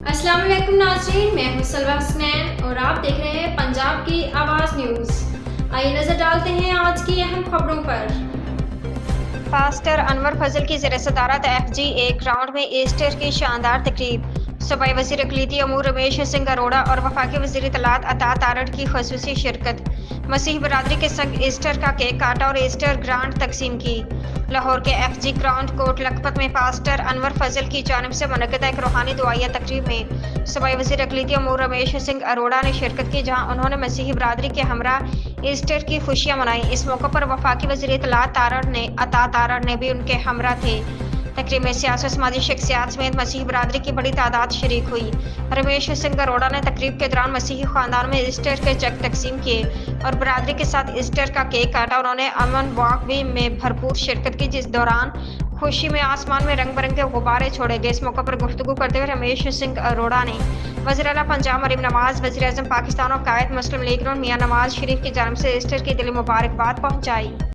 अस्सलाम वालेकुम नाज़रीन, मैं हूं सलवा हसनैन और आप देख रहे हैं पंजाब की आवाज़ न्यूज़। आइए नज़र डालते हैं आज की अहम खबरों पर। पास्टर अनवर फजल की ज़ेर सदारत FG1 ग्राउंड में ईस्टर की शानदार तकरीब। सूबाई वज़ीर अक़लीती अमूर रमेश सिंह अरोड़ा और वफाकी वज़ीर इत्तलात अता तारड़ की ख़ुसूसी शिरकत। मसीह बरादरी के संग ईस्टर का केक काटा और ईस्टर ग्रांट तकसीम की। लाहौर के FG ग्राउंड कोट लखपत में पास्टर अनवर फजल की जानिब से मुनक़्क़दा एक रूहानी दुआया तकरीब में सूबाई वज़ीर अक़लीती अमूर रमेश सिंह अरोड़ा ने शिरकत की, जहाँ उन्होंने मसीही बरादरी के हमरा ईस्टर की खुशियाँ मनाई। इस मौके पर वफाकी वज़ीर इत्तलात अता तारड़ ने भी उनके हमरा थे। तकरीब में सियासी समाजी शख्सियात समेत मसीही बरादरी की बड़ी तादाद शरीक हुई। रमेश सिंह अरोड़ा ने तकरीब के दौरान मसीही खानदान में ईस्टर के चेक तकसीम किए और बरादरी के साथ ईस्टर का केक काटा। उन्होंने अमन वॉक भी में भरपूर शिरकत की, जिस दौरान खुशी में आसमान में रंग बिरंगे गुब्बारे छोड़े गए। इस मौके पर गुफ्तगू करते हुए रमेश सिंह अरोड़ा ने वज़ीर आला पंजाब मरीम नवाज, वज़ीर आज़म पाकिस्तान और कायद मुस्लिम लीग नून मियां नवाज शरीफ की जानिब से ईस्टर की दिली मुबारकबाद पहुँचाई।